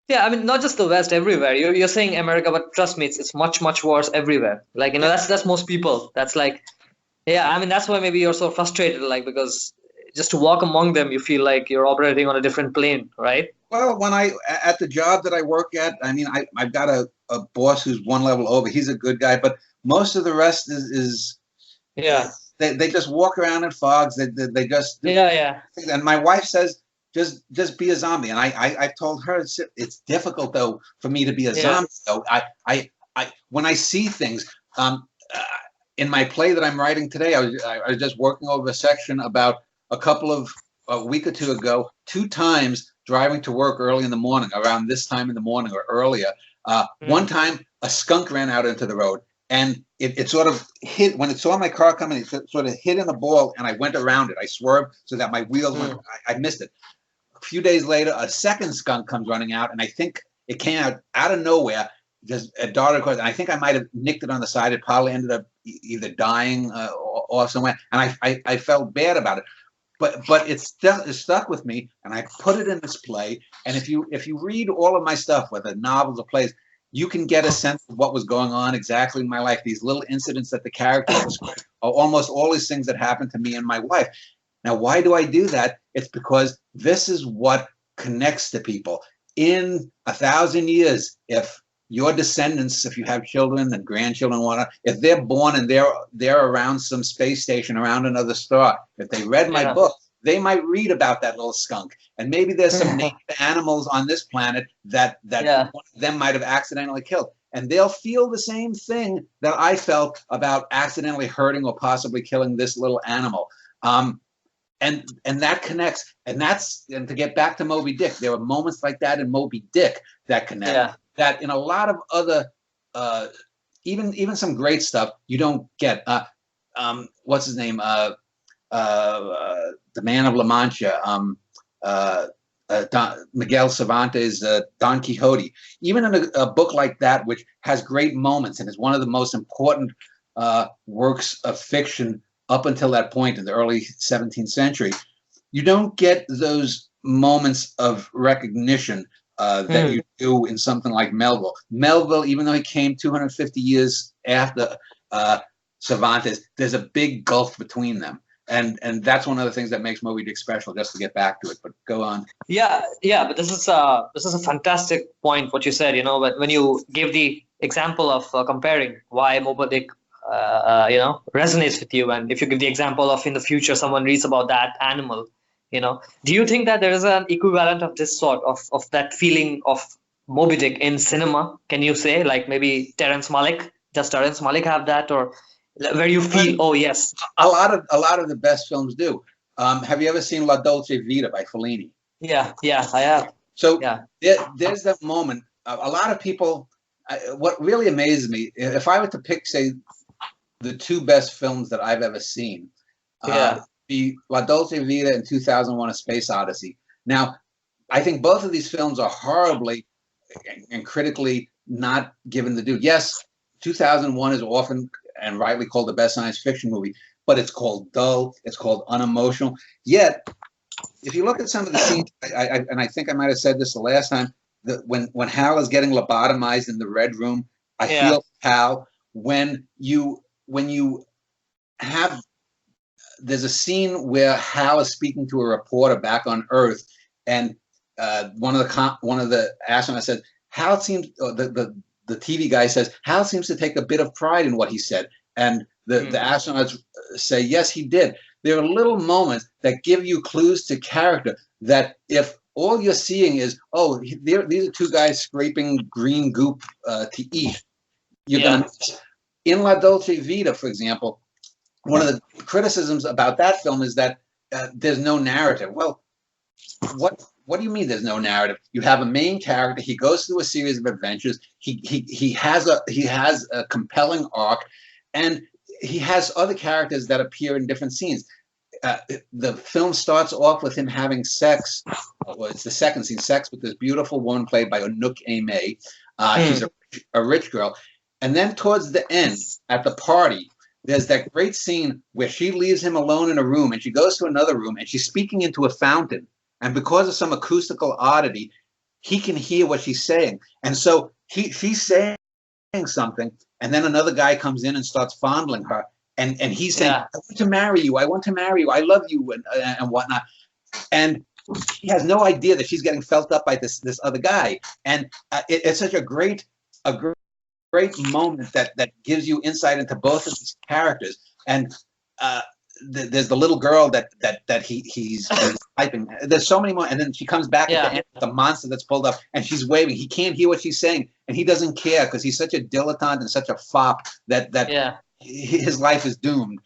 Yeah, I mean, not just the West, everywhere. You're saying America, but trust me, it's much, much worse everywhere. Like, that's most people. That's like, yeah, I mean, that's why maybe you're so frustrated, like, because just to walk among them, you feel like you're operating on a different plane, right? Well, when I at the job that I work at, I mean, I've got a boss who's one level over. He's a good guy, but most of the rest is Yeah, they just walk around in fogs. They just do. yeah, yeah, And my wife says, just be a zombie. And I told her it's difficult though for me to be a yeah. zombie. Though I when I see things, uh, in my play that I'm writing today, I was just working over a section about a week or two ago, two times driving to work early in the morning, around this time in the morning or earlier. One Mm, time, a skunk ran out into the road, and it sort of hit when it saw my car coming. It sort of hit in the ball, and I went around it. I swerved so that my wheels went. mm, I missed it. A few days later, a second skunk comes running out, and I think it came out of nowhere, just darted across. And I think I might have nicked it on the side. It probably ended up either dying or somewhere, and I felt bad about it. But it stuck with me, and I put it in this play. And if you read all of my stuff, whether novels or plays, you can get a sense of what was going on exactly in my life. These little incidents that the characters describe are almost all these things that happened to me and my wife. Now, why do I do that? It's because this is what connects to people. In 1,000 years, if your descendants, if you have children and grandchildren, if they're born and they're around some space station, around another star, if they read my yeah. book, they might read about that little skunk. And maybe there's some native animals on this planet that Yeah, one of them might have accidentally killed. And they'll feel the same thing that I felt about accidentally hurting or possibly killing this little animal. And that connects, and to get back to Moby Dick, there are moments like that in Moby Dick that connect, yeah. that in a lot of other, uh, even some great stuff you don't get. What's his name? The Man of La Mancha, Miguel Cervantes, Don Quixote. Even in a book like that, which has great moments and is one of the most important works of fiction up until that point in the early 17th century, you don't get those moments of recognition that Mm. you do in something like Melville. Melville, even though he came 250 years after Cervantes, there's a big gulf between them. And that's one of the things that makes Moby Dick special, just to get back to it. But go on. Yeah, yeah, but this is a fantastic point what you said. When you give the example of comparing why Moby Dick, resonates with you, and if you give the example of in the future someone reads about that animal, do you think that there is an equivalent of this sort of that feeling of Moby Dick in cinema? Can you say like maybe Terrence Malick? Does Terrence Malick have that, or where you feel, oh yes, A lot of the best films do. Have you ever seen La Dolce Vita by Fellini? yeah, yeah, I have, So yeah, there's that moment. A lot of people. What really amazes me, if I were to pick, say, the two best films that I've ever seen, yeah, be La Dolce Vita and 2001: A Space Odyssey. Now, I think both of these films are horribly and critically not given the due. Yes, 2001 is often and rightly called the best science fiction movie, but it's called dull, it's called unemotional. Yet, if you look at some of the scenes, and I think I might have said this the last time, that when Hal is getting lobotomized in the Red Room, I yeah, feel Hal. When you have, there's a scene where Hal is speaking to a reporter back on Earth, and one of the astronauts says, Hal seems, the TV guy says, Hal seems to take a bit of pride in what he said. And the mm, astronauts say, yes, he did. There are little moments that give you clues to character that if all you're seeing is, oh, these are two guys scraping green goop to eat, you're going yeah, to miss. In La Dolce Vita, for example, one of the criticisms about that film is that there's no narrative. Well, what do you mean there's no narrative? You have a main character. He goes through a series of adventures. He has a compelling arc, and he has other characters that appear in different scenes. The film starts off with him having sex. Well, it's the second scene, sex with this beautiful woman played by Anouk Aimee. She's mm, a rich girl. And then towards the end, at the party, there's that great scene where she leaves him alone in a room and she goes to another room and she's speaking into a fountain. And because of some acoustical oddity, he can hear what she's saying. And so she's saying something, and then another guy comes in and starts fondling her, and he's saying, Yeah. I want to marry you, I want to marry you, I love you, and whatnot. And she has no idea that she's getting felt up by this other guy. And it's such a great moment that gives you insight into both of these characters. And there's the little girl that he's typing. There's so many more, and then she comes back at the end with the monster that's pulled up, and she's waving. He can't hear what she's saying, and he doesn't care because he's such a dilettante and such a fop that his life is doomed.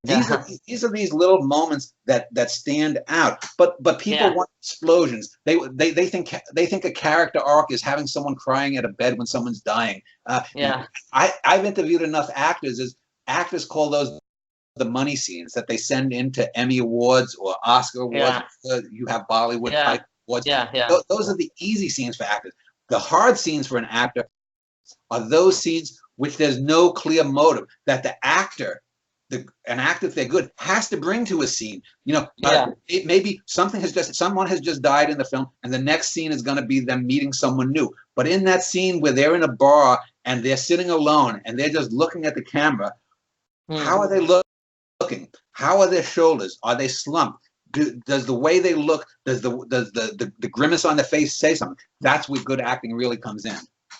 These are these little moments that stand out. But people want explosions. They think a character arc is having someone crying at a bed when someone's dying. I've interviewed enough actors. As actors call those the money scenes that they send into Emmy Awards or Oscar Awards. You have Bollywood type awards. Those are the easy scenes for actors. The hard scenes for an actor are those scenes which there's no clear motive that the actor, an actor, if they're good, has to bring to a scene. It maybe someone has just died in the film, and the next scene is going to be them meeting someone new. But in that scene where they're in a bar and they're sitting alone and they're just looking at the camera, how are they looking? How are their shoulders? Are they slumped? Does the way they look, does the grimace on the face say something? That's where good acting really comes in.